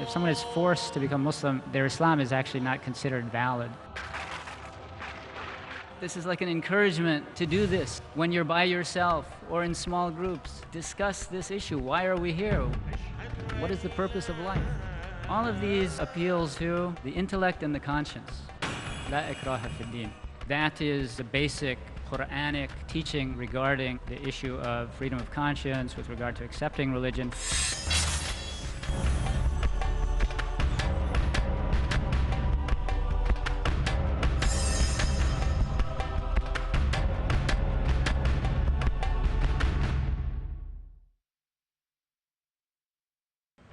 If someone is forced to become Muslim, their Islam is actually not considered valid. This is like an encouragement to do this when you're by yourself or in small groups. Discuss this issue. Why are we here? What is the purpose of life? All of these appeals to the intellect and the conscience. La ikraha fi din. That is the basic Quranic teaching regarding the issue of freedom of conscience with regard to accepting religion.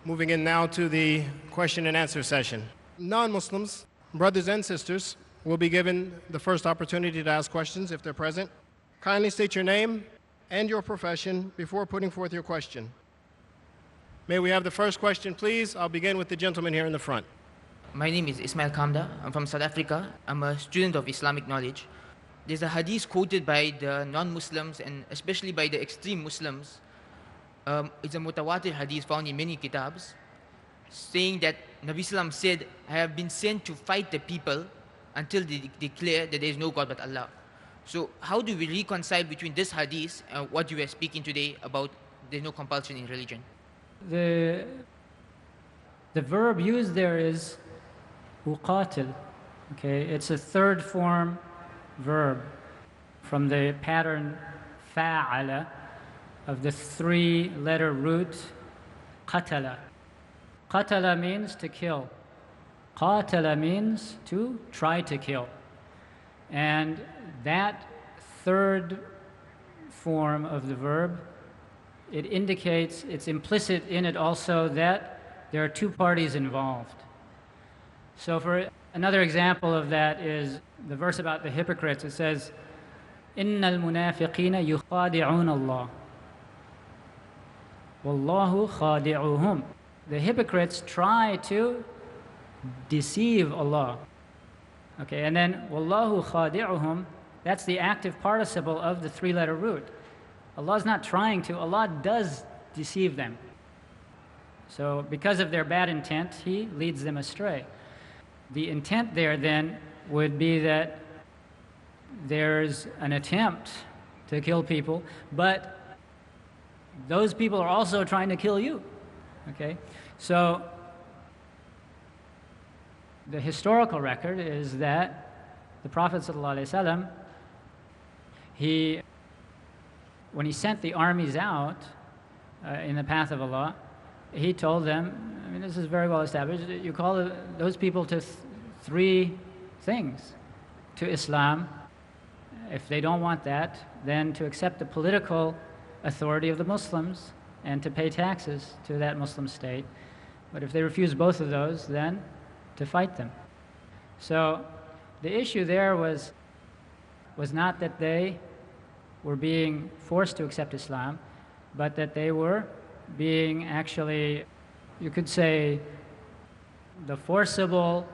Moving in now to the question and answer session. Non-Muslims, brothers and sisters, will be given the first opportunity to ask questions if they're present. Kindly state your name and your profession before putting forth your question. May we have the first question, please? I'll begin with the gentleman here in the front. My name is Ismail Kamda. I'm from South Africa. I'm a student of Islamic knowledge. There's a hadith quoted by the non-Muslims and especially by the extreme Muslims. It's a mutawatir hadith found in many kitabs, saying that Nabi Sallam said, I have been sent to fight the people until they declare that there is no God but Allah. So how do we reconcile between this hadith and what you were speaking today about there's no compulsion in religion? The verb used there is uqatil. Okay, it's a third form verb from the pattern fa'ala of the three-letter root qatala. Qatala means to kill. Qatala means to try to kill. And that third form of the verb, it indicates, it's implicit in it also that there are two parties involved. So for another example of that is the verse about the hypocrites. It says, إِنَّ الْمُنَافِقِينَ يُخَادِعُونَ اللَّهِ وَاللَّهُ خَادِعُهُمْ. The hypocrites try to deceive Allah. Okay, and then وَاللَّهُ خَادِعُهُمْ, that's the active participle of the three-letter root. Allah's not trying to, Allah does deceive them. So because of their bad intent, He leads them astray. The intent there then would be that there's an attempt to kill people, but those people are also trying to kill you. Okay? So the historical record is that the Prophet ﷺ, when he sent the armies out in the path of Allah, he told them, I mean, this is very well established, you call those people to three things: to Islam. If they don't want that, then to accept the political authority of the Muslims and to pay taxes to that Muslim state. But if they refuse both of those, then to fight them. So the issue there was not that they were being forced to accept Islam, but that they were being actually, you could say, the forcible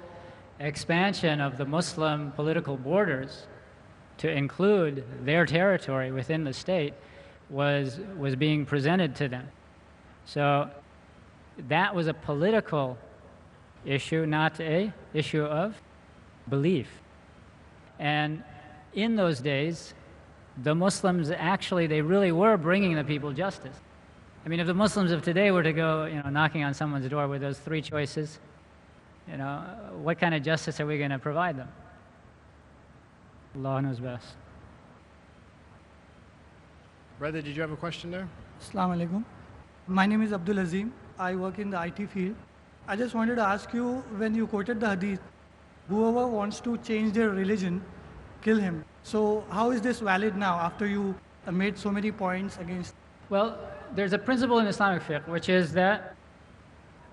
expansion of the Muslim political borders to include their territory within the state was being presented to them. So that was a political issue, not an issue of belief. And in those days, the Muslims actually, they really were bringing the people justice. I mean, if the Muslims of today were to go, knocking on someone's door with those three choices, what kind of justice are we going to provide them? Allah knows best. Brother, did you have a question there? Assalamu alaikum. My name is Abdul Azim. I work in the IT field. I just wanted to ask you, when you quoted the hadith, whoever wants to change their religion, kill him. So how is this valid now after you made so many points against? Well, there's a principle in Islamic fiqh, which is that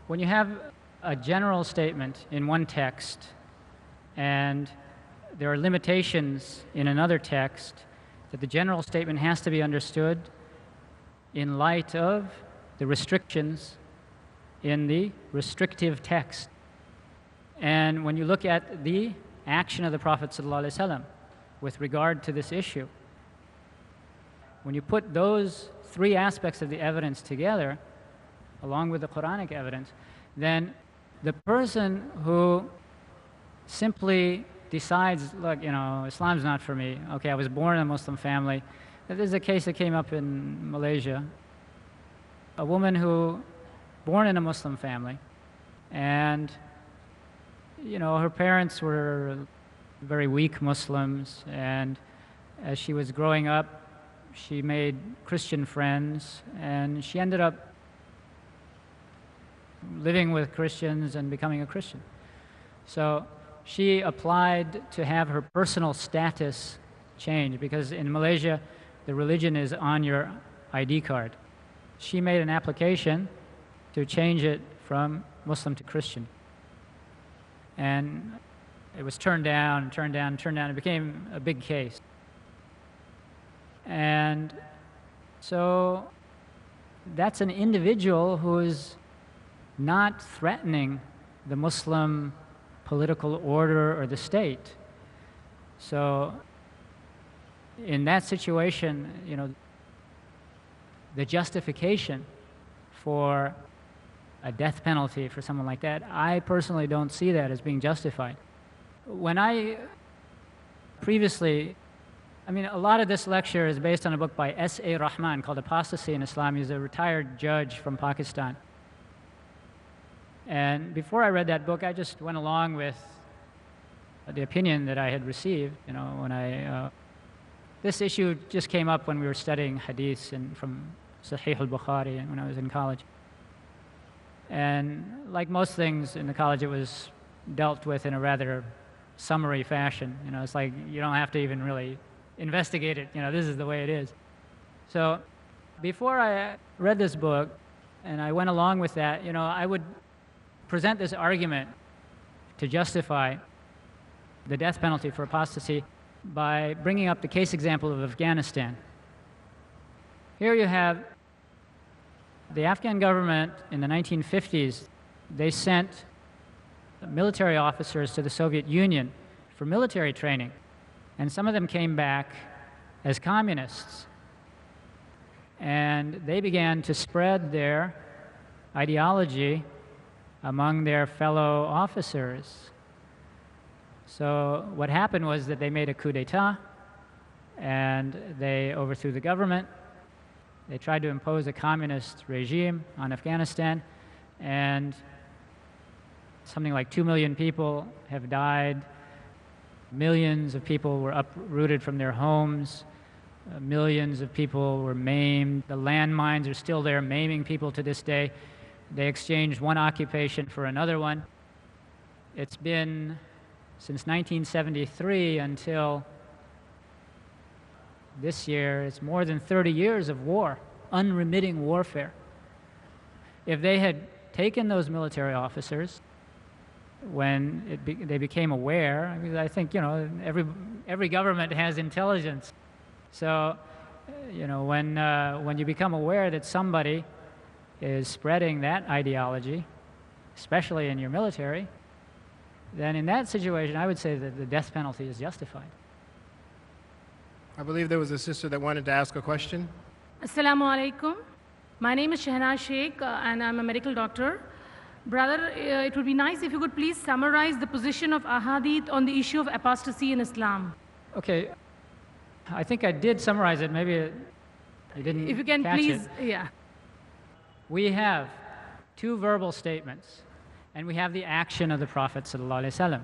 when you have a general statement in one text and there are limitations in another text, that the general statement has to be understood in light of the restrictions in the restrictive text. And when you look at the action of the Prophet ﷺ with regard to this issue, when you put those three aspects of the evidence together, along with the Quranic evidence, then The person who simply decides, look, Islam's not for me. Okay, I was born in a Muslim family. There's a case that came up in Malaysia. A woman who, born in a Muslim family, and, her parents were very weak Muslims, and as she was growing up, she made Christian friends, and she ended up living with Christians and becoming a Christian. So she applied to have her personal status changed, because in Malaysia, the religion is on your ID card. She made an application to change it from Muslim to Christian. And it was turned down, turned down, turned down. It became a big case. And so that's an individual who is not threatening the Muslim political order or the state. So in that situation, the justification for a death penalty for someone like that, I personally don't see that as being justified. When I previously, a lot of this lecture is based on a book by S.A. Rahman called Apostasy in Islam. He's a retired judge from Pakistan. And before I read that book, I just went along with the opinion that I had received. This issue just came up when we were studying hadiths from Sahih al-Bukhari when I was in college. And like most things in the college, it was dealt with in a rather summary fashion. It's like you don't have to even really investigate it. This is the way it is. So before I read this book, and I went along with that, I would present this argument to justify the death penalty for apostasy by bringing up the case example of Afghanistan. Here you have the Afghan government in the 1950s. They sent military officers to the Soviet Union for military training, and some of them came back as communists. And they began to spread their ideology among their fellow officers. So what happened was that they made a coup d'etat, and they overthrew the government. They tried to impose a communist regime on Afghanistan, and something like 2 million people have died. Millions of people were uprooted from their homes. Millions of people were maimed. The landmines are still there, maiming people to this day. They exchanged one occupation for another one. It's been since 1973 until this year, it's more than 30 years of war, unremitting warfare. If they had taken those military officers when they became aware, I think, every government has intelligence. So, when you become aware that somebody is spreading that ideology, especially in your military, then in that situation, I would say that the death penalty is justified. I believe there was a sister that wanted to ask a question. Assalamu alaikum. My name is Shehnaz Sheikh, and I'm a medical doctor. Brother, it would be nice if you could please summarize the position of ahadith on the issue of apostasy in Islam. Okay, I think I did summarize it. Maybe I didn't If you can catch please, it. yeah. We have 2 verbal statements, and we have the action of the Prophet ﷺ.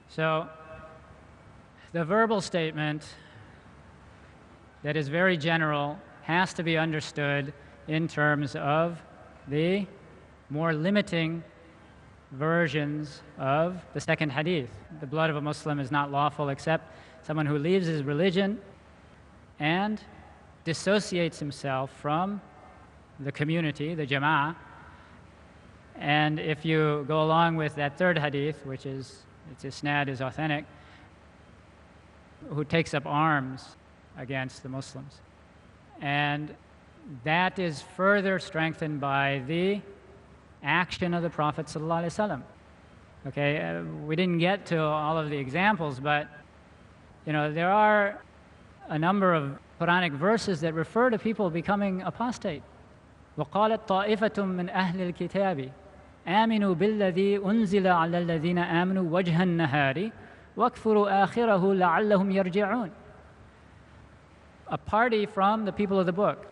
So the verbal statement that is very general has to be understood in terms of the more limiting versions of the second hadith. The blood of a Muslim is not lawful except someone who leaves his religion and dissociates himself from the community, the jama'ah. And if you go along with that third hadith, which is, its isnad is authentic, who takes up arms against the Muslims. And that is further strengthened by the action of the Prophet ﷺ. Okay, we didn't get to all of the examples, but there are a number of Quranic verses that refer to people becoming apostate. وَقَالَتْ طَائِفَةٌ مِّنْ أَهْلِ الْكِتَابِ آمنوا بالذي أنزل على الذين آمنوا وجه النهار واكفروا آخره لعلهم يرجعون. A party from the people of the book,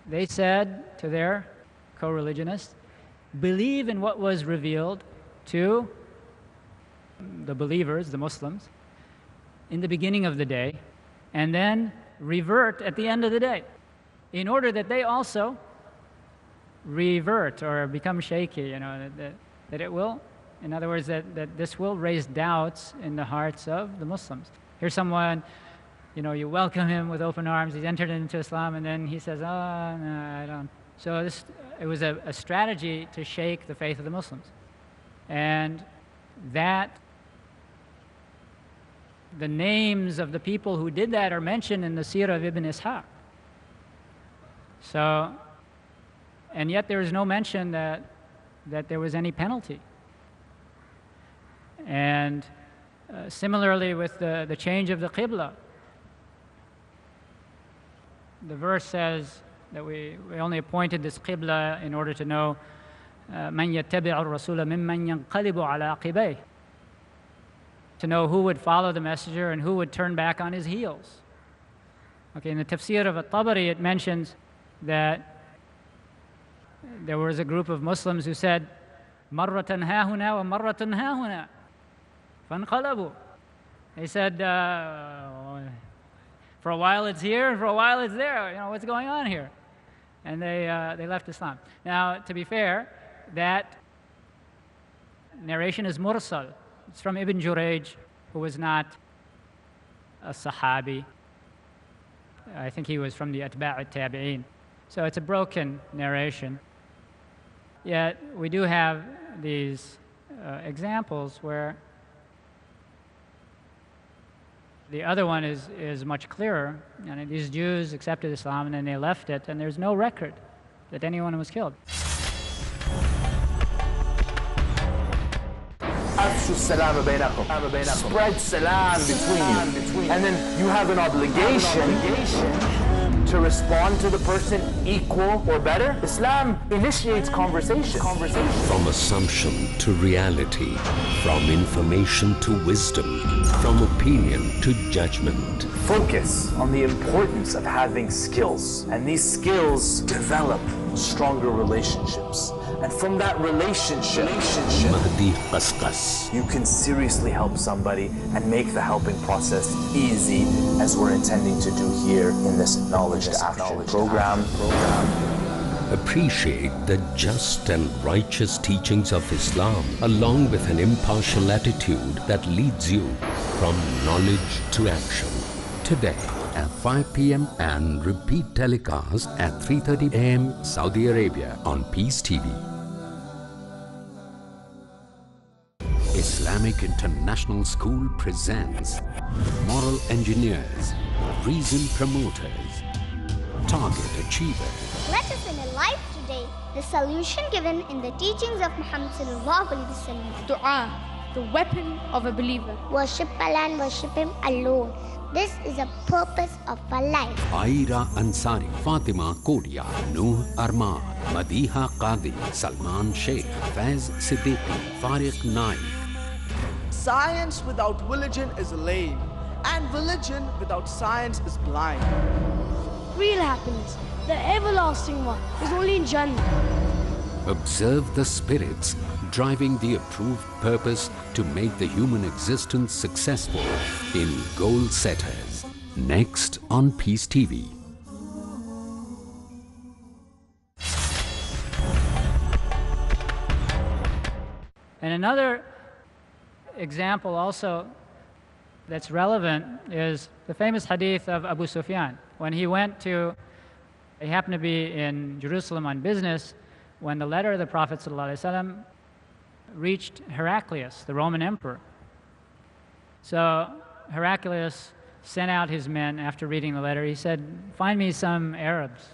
they said to their co-religionists, believe in what was revealed to the believers, the Muslims, in the beginning of the day, and then revert at the end of the day, in order that they also revert or become shaky, that it will, in other words, that this will raise doubts in the hearts of the Muslims. Here's someone, you welcome him with open arms, he's entered into Islam, and then he says, oh, no, I don't. So it was a strategy to shake the faith of the Muslims. And that, the names of the people who did that are mentioned in the Seerah of Ibn Ishaq. So, and yet there is no mention that there was any penalty. And similarly with the change of the Qibla, the verse says that we only appointed this Qibla in order to know مَنْ يَتَّبِعُ الرَّسُولَ مِمَّنْ يَنْقَلِبُ عَلَى عَقِبَيْهِ, to know who would follow the messenger and who would turn back on his heels. Okay, in the tafsir of At-Tabari, it mentions that there was a group of Muslims who said, مَرَّةً هَاهُنَا وَمَرَّةً هَاهُنَا فَانْقَلَبُوا. They said, for a while it's here, and for a while it's there. What's going on here? And they left Islam. Now, to be fair, that narration is mursal. It's from Ibn Jurayj, who was not a Sahabi. I think he was from the Atba' al-Tabi'een. So it's a broken narration. Yet we do have these examples where the other one is much clearer. And these Jews accepted Islam and then they left it, and there's no record that anyone was killed. Spread salam between you. And then you have an obligation to respond to the person equal or better. Islam initiates conversation. From assumption to reality, from information to wisdom, from opinion to judgment. Focus on the importance of having skills, and these skills develop stronger relationships. And from that relationship, Mahdi Qasqas. you can seriously help somebody and make the helping process easy, as we're intending to do here in this Knowledge to Action program. Appreciate the just and righteous teachings of Islam, along with an impartial attitude that leads you from knowledge to action. Today at 5 p.m. and repeat telecast at 3:30 a.m. Saudi Arabia on Peace TV. Islamic International School presents Moral Engineers, Reason Promoters, Target Achievers. Let us analyze today the solution given in the teachings of Muhammad sallallahu alaihi wasallam. Dua, the weapon of a believer. Worship Allah and worship Him alone. This is a purpose of our life. Aira Ansary, Fatima Kodia, Noor Arman, Madiha Qadi, Salman Sheikh, Faiz Siddiqui, Fariq Naik. Science without religion is lame, and religion without science is blind. Real happiness, the everlasting one, is only in Jannah. Observe the spirits driving the approved purpose to make the human existence successful in Goal Setters. Next on Peace TV. And another example also that's relevant is the famous hadith of Abu Sufyan. When he happened to be in Jerusalem on business, when the letter of the Prophet ﷺ reached Heraclius, the Roman emperor. So Heraclius sent out his men after reading the letter. He said, find me some Arabs,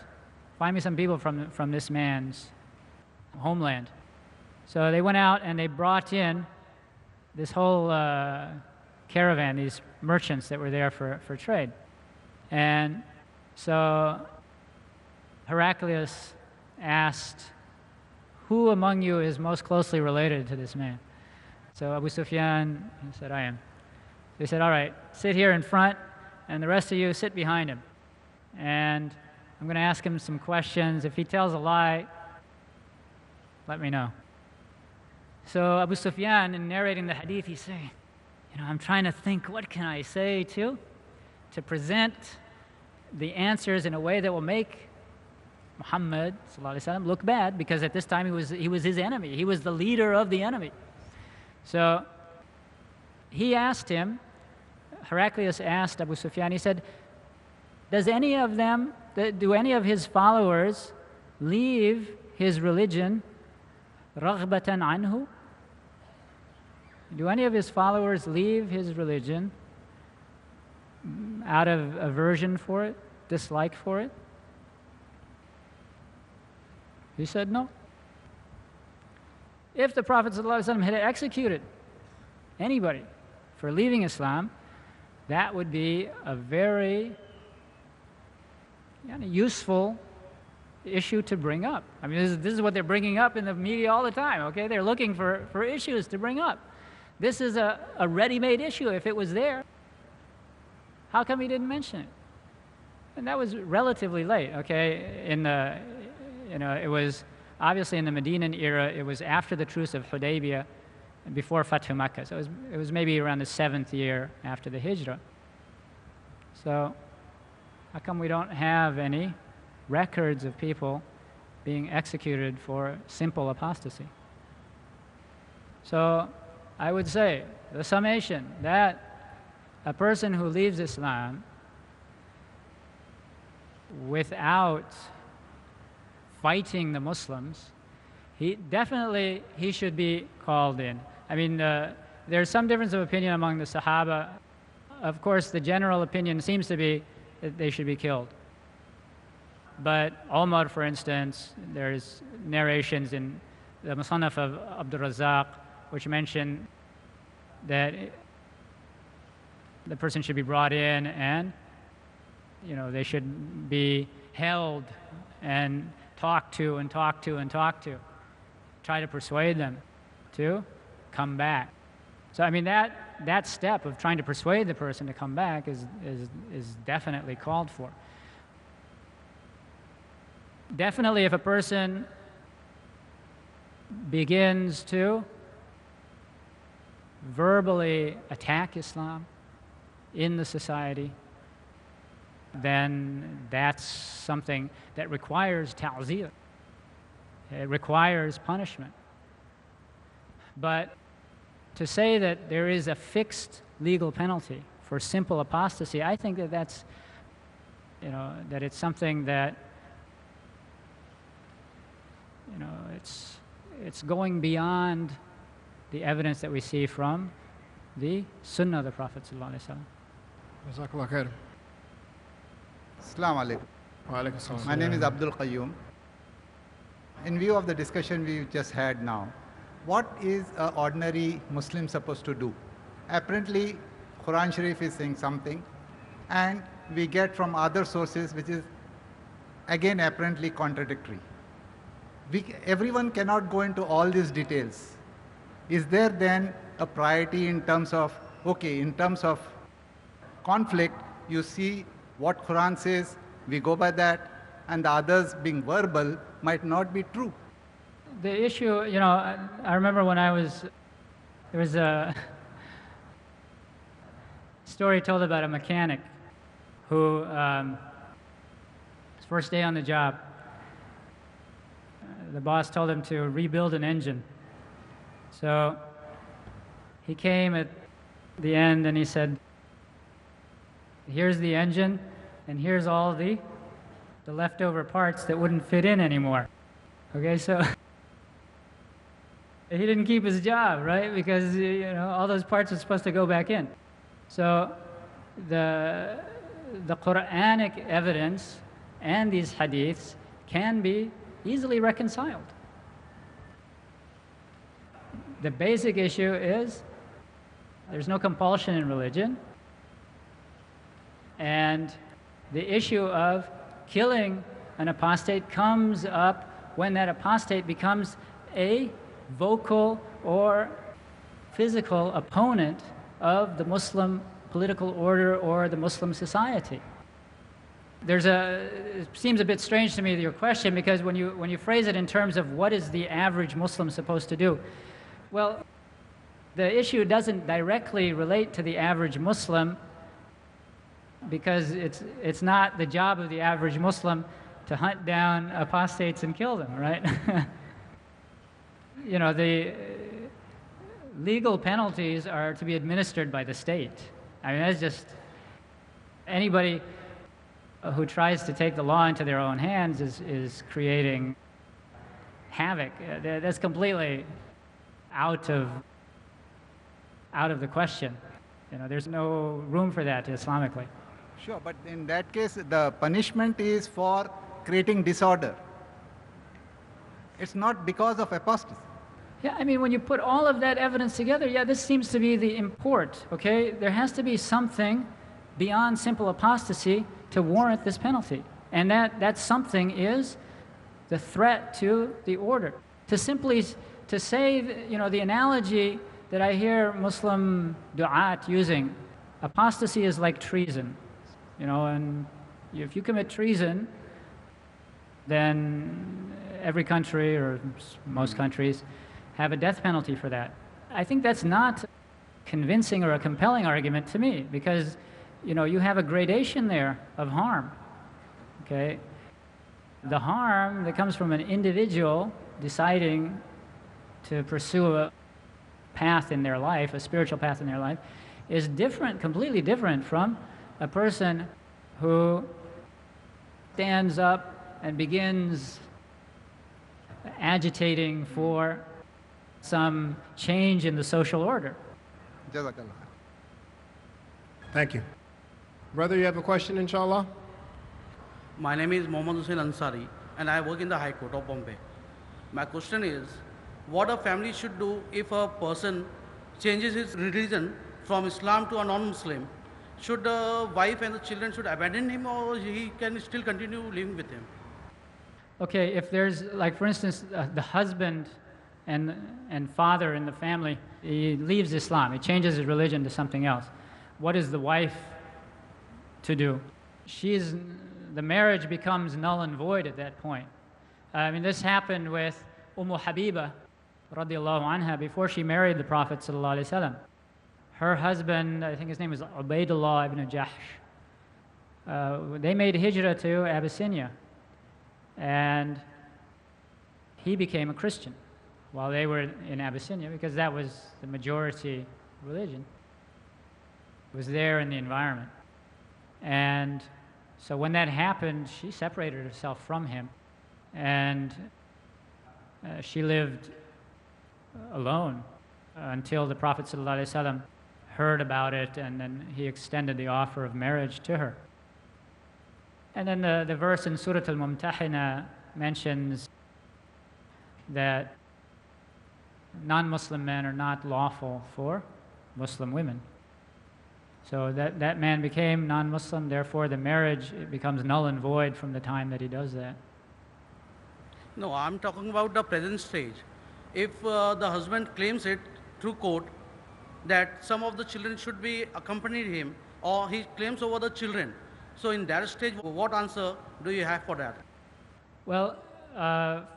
find me some people from this man's homeland. So they went out and they brought in this whole caravan, these merchants that were there for trade. And so Heraclius asked, who among you is most closely related to this man? So Abu Sufyan, he said, I am. They said, all right, sit here in front, and the rest of you sit behind him. And I'm going to ask him some questions. If he tells a lie, let me know. So Abu Sufyan, in narrating the hadith, he's saying, I'm trying to think, what can I say to present the answers in a way that will make Muhammad ﷺ look bad, because at this time he was his enemy. He was the leader of the enemy. So he asked him, Heraclius asked Abu Sufyan, he said, do any of his followers leave his religion raghbatan anhu? Do any of his followers leave his religion out of aversion for it, dislike for it? He said no. If the Prophet ﷺ had executed anybody for leaving Islam, that would be a very useful issue to bring up. I mean, this is what they're bringing up in the media all the time, okay? They're looking for issues to bring up. This is a ready-made issue. If it was there, how come he didn't mention it? And that was relatively late, okay? It was obviously in the Medinan era. It was after the truce of Hudaybiyah, before Fathu Makkah. So it was maybe around the 7th year after the Hijrah. So how come we don't have any records of people being executed for simple apostasy? So I would say, the summation, that a person who leaves Islam without fighting the Muslims, he should be called in. I mean, there's some difference of opinion among the Sahaba. Of course, the general opinion seems to be that they should be killed. But Omar, for instance, there's narrations in the Musannaf of Abdul Razzaq which mention that the person should be brought in and they should be held and talked to and talked to and talked to. Try to persuade them to come back. So I mean, that step of trying to persuade the person to come back is definitely called for. Definitely, if a person begins to verbally attack Islam in the society, then that's something that requires ta'zir. It requires punishment. But to say that there is a fixed legal penalty for simple apostasy, I think that it's something that, it's going beyond the evidence that we see from the Sunnah of the Prophet ﷺ. Jazakallah khair. Assalamu alaikum. Wa alaikum assalam. My name is Abdul Qayyum. In view of the discussion we just had now, what is an ordinary Muslim supposed to do? Apparently, Quran Sharif is saying something, and we get from other sources which is again apparently contradictory. Everyone cannot go into all these details. Is there then a priority in terms of conflict, you see what Quran says, we go by that, and the others being verbal might not be true? The issue, I remember when there was a story told about a mechanic who, his first day on the job, the boss told him to rebuild an engine. So he came at the end and he said, here's the engine, and here's all the leftover parts that wouldn't fit in anymore. Okay, so he didn't keep his job, right? Because all those parts are supposed to go back in. So the Quranic evidence and these hadiths can be easily reconciled. The basic issue is there's no compulsion in religion, and the issue of killing an apostate comes up when that apostate becomes a vocal or physical opponent of the Muslim political order or the Muslim society. It seems a bit strange to me, your question, because when you phrase it in terms of what is the average Muslim supposed to do, well, the issue doesn't directly relate to the average Muslim, because it's not the job of the average Muslim to hunt down apostates and kill them, right? You know, the legal penalties are to be administered by the state. I mean, that's just anybody who tries to take the law into their own hands is creating havoc. That's completely out of the question. You know, there's no room for that Islamically. Sure, but in that case, the punishment is for creating disorder. It's not because of apostasy. Yeah, I mean, when you put all of that evidence together, yeah, this seems to be the import, okay? There has to be something beyond simple apostasy to warrant this penalty. And that something is the threat to the order. To say, you know, the analogy that I hear Muslim du'at using, apostasy is like treason, you know, and if you commit treason, then every country, or most countries, have a death penalty for that. I think that's not convincing or a compelling argument to me, because, you know, you have a gradation there of harm, okay? The harm that comes from an individual deciding to pursue a path in their life, a spiritual path in their life, is different, completely different from a person who stands up and begins agitating for some change in the social order. Thank you. Brother, you have a question, inshallah? My name is Mohammad Hussain Ansary, and I work in the High Court of Bombay. My question is, what a family should do if a person changes his religion from Islam to a non-Muslim? Should the wife and the children should abandon him, or he can still continue living with him? Okay, if there's, like, for instance, the husband and father in the family, he leaves Islam, he changes his religion to something else. What is the wife to do? The marriage becomes null and void at that point. I mean, this happened with Habiba, radiallahu anha, before she married the Prophet sallallahu alaihi wasallam. Her husband, I think his name is Ubaidullah ibn Jahsh, they made hijrah to Abyssinia, and he became a Christian while they were in Abyssinia, because that was the majority religion. It was there in the environment. And so when that happened, she separated herself from him, and she lived alone until the Prophet ﷺ heard about it, and then he extended the offer of marriage to her. And then the verse in Surah Al-Mumtahina mentions that non-Muslim men are not lawful for Muslim women. So that man became non-Muslim, therefore the marriage becomes null and void from the time that he does that. No, I'm talking about the present stage. If the husband claims it through court that some of the children should be accompanied him, or he claims over the children, so in that stage, what answer do you have for that? Well,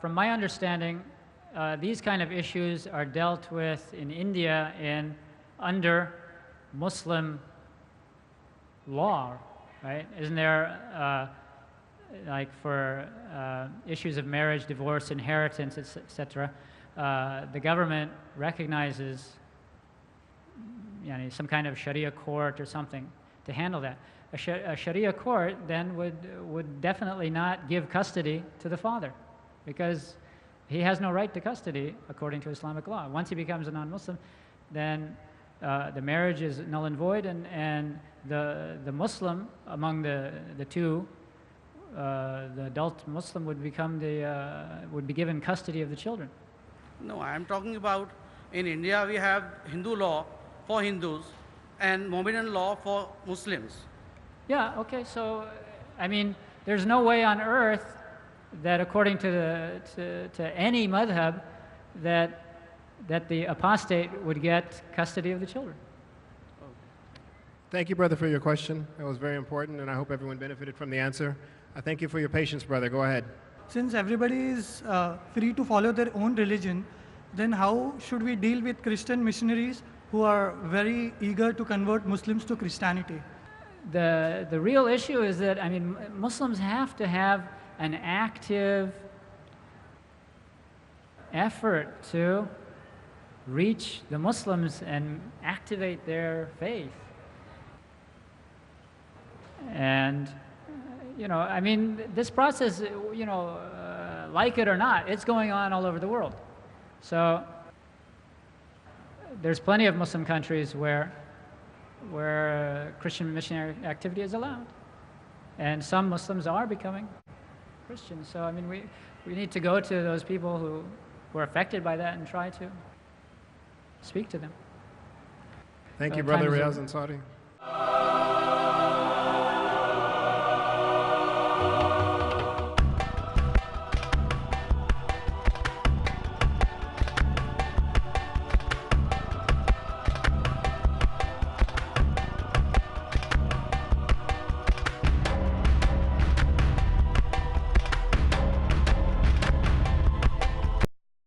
from my understanding, these kind of issues are dealt with in India under Muslim law, right? Isn't there, like for issues of marriage, divorce, inheritance, etc., the government recognizes some kind of Sharia court or something to handle that. A Sharia court then would definitely not give custody to the father, because he has no right to custody according to Islamic law. Once he becomes a non-Muslim, then the marriage is null and void, and the Muslim among the two, the adult Muslim would be given custody of the children. No, I am talking about in India we have Hindu law for Hindus and Mohammedan law for Muslims. Yeah, okay, so, I mean, there's no way on earth that according to any madhab, that the apostate would get custody of the children. Thank you, brother, for your question. That was very important, and I hope everyone benefited from the answer. I thank you for your patience, brother. Go ahead. Since everybody is free to follow their own religion, then how should we deal with Christian missionaries who are very eager to convert Muslims to Christianity? The real issue is that, I mean, Muslims have to have an active effort to reach the Muslims and activate their faith. And, you know, I mean, this process, you know, like it or not, it's going on all over the world. So there's plenty of Muslim countries where Christian missionary activity is allowed. And some Muslims are becoming Christians. So, I mean, we need to go to those people who are affected by that and try to speak to them. Thank you, brother Riaz Ansary.